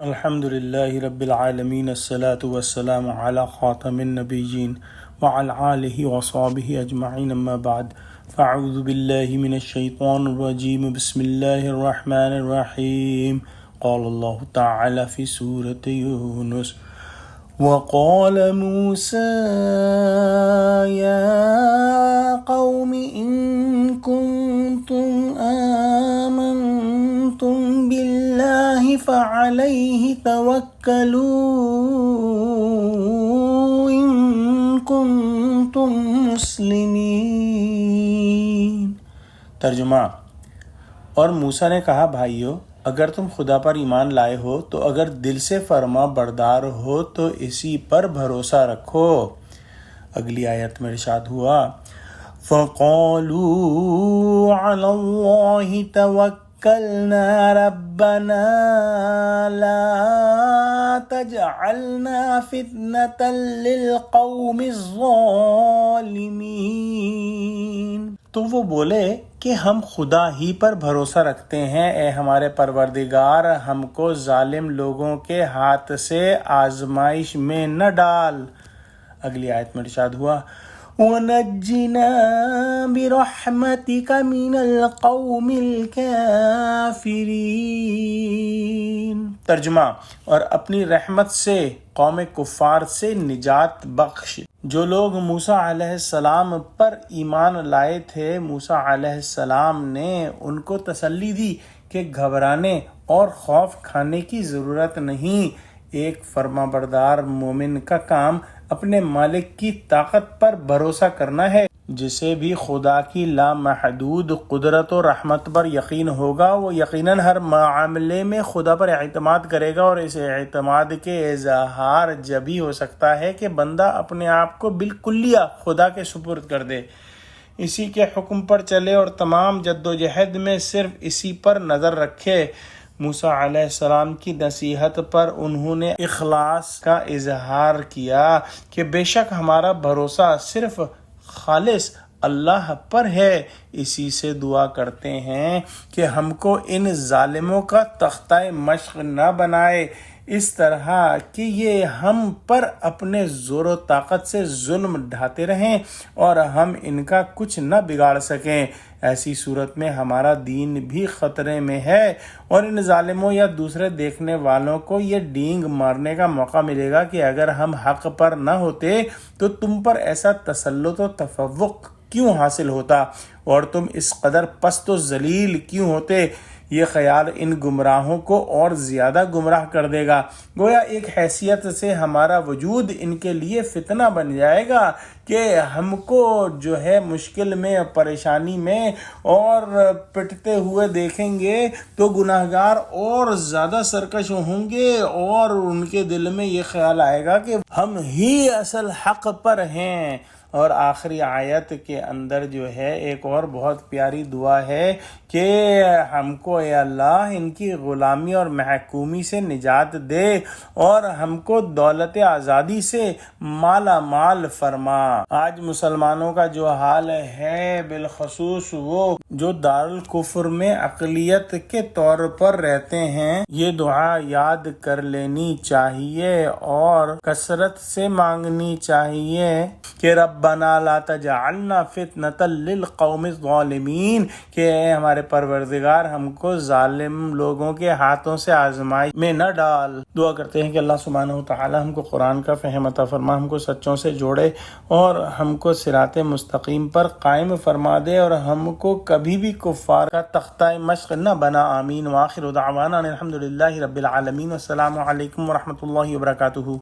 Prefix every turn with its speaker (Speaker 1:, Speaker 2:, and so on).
Speaker 1: الحمد للہ رب العالمین الصلاة والسلام علی خاتم النبیین وعلی آلہ وصحبہ اجمعین اما بعد فاعوذ باللہ من الشیطان الرجیم بسم اللہ الرحمن الرحیم قال اللہ تعالی فی سورة یونس وقال موسى يا قوم إن كنتم آمنتم بالله فعليه توكلوا إن كنتم مسلمين۔ ترجمہ: اور موسیٰ نے کہا، بھائیو، اگر تم خدا پر ایمان لائے ہو تو اگر دل سے فرما بردار ہو تو اسی پر بھروسہ رکھو۔ اگلی آیت میں ارشاد ہوا، فَقَالُوا عَلَى اللَّهِ تَوَكَّلْنَا رَبَّنَا لَا تَجْعَلْنَا فِتْنَةً لِلْقَوْمِ الظَّالِمِينَ۔ تو وہ بولے کہ ہم خدا ہی پر بھروسہ رکھتے ہیں، اے ہمارے پروردگار، ہم کو ظالم لوگوں کے ہاتھ سے آزمائش میں نہ ڈال۔ اگلی آیت میں ارشاد ہوا، وَنَجِّنَا بِرَحْمَتِكَ مِنَ الْقَوْمِ الْكَافِرِينَ۔ ترجمہ: اور اپنی رحمت سے قوم کفار سے نجات بخش۔ جو لوگ موسیٰ علیہ السلام پر ایمان لائے تھے، موسیٰ علیہ السلام نے ان کو تسلی دی کہ گھبرانے اور خوف کھانے کی ضرورت نہیں۔ ایک فرمانبردار مومن کا کام اپنے مالک کی طاقت پر بھروسہ کرنا ہے۔ جسے بھی خدا کی لامحدود قدرت و رحمت پر یقین ہوگا، وہ یقیناً ہر معاملے میں خدا پر اعتماد کرے گا، اور اس اعتماد کے اظہار جبھی ہو سکتا ہے کہ بندہ اپنے آپ کو بالکلیہ خدا کے سپرد کر دے، اسی کے حکم پر چلے اور تمام جد و جہد میں صرف اسی پر نظر رکھے۔ موسیٰ علیہ السلام کی نصیحت پر انہوں نے اخلاص کا اظہار کیا کہ بے شک ہمارا بھروسہ صرف خالص اللہ پر ہے، اسی سے دعا کرتے ہیں کہ ہم کو ان ظالموں کا تختہ مشق نہ بنائے، اس طرح کہ یہ ہم پر اپنے زور و طاقت سے ظلم ڈھاتے رہیں اور ہم ان کا کچھ نہ بگاڑ سکیں۔ ایسی صورت میں ہمارا دین بھی خطرے میں ہے، اور ان ظالموں یا دوسرے دیکھنے والوں کو یہ ڈینگ مارنے کا موقع ملے گا کہ اگر ہم حق پر نہ ہوتے تو تم پر ایسا تسلط و تفوق کیوں حاصل ہوتا، اور تم اس قدر پست و ذلیل کیوں ہوتے۔ یہ خیال ان گمراہوں کو اور زیادہ گمراہ کر دے گا، گویا ایک حیثیت سے ہمارا وجود ان کے لیے فتنہ بن جائے گا کہ ہم کو جو ہے مشکل میں، پریشانی میں اور پٹتے ہوئے دیکھیں گے تو گناہگار اور زیادہ سرکش ہوں گے، اور ان کے دل میں یہ خیال آئے گا کہ ہم ہی اصل حق پر ہیں۔ اور آخری آیت کے اندر جو ہے ایک اور بہت پیاری دعا ہے کہ ہم کو اے اللہ ان کی غلامی اور محکومی سے نجات دے اور ہم کو دولت آزادی سے مالا مال فرما۔ آج مسلمانوں کا جو حال ہے، بالخصوص وہ جو دارالکفر میں اقلیت کے طور پر رہتے ہیں، یہ دعا یاد کر لینی چاہیے اور کثرت سے مانگنی چاہیے کہ ربنا لا تجعلنا فتنة للقوم الظالمین، کہ اے ہمارے پروردگار ہم کو ظالم لوگوں کے ہاتھوں سے آزمائش میں نہ ڈال۔ دعا کرتے ہیں کہ اللہ سبحانہ وتعالی ہم کو قرآن کا فہم عطا فرما، ہم کو سچوں سے جوڑے اور ہم کو صراط مستقیم پر قائم فرما دے، اور ہم کو کبھی بھی کفار کا تختہ مشق نہ بنا۔ آمین۔ وآخر دعوانا الحمد للہ رب العالمین۔ السلام علیکم ورحمۃ اللہ وبرکاتہ۔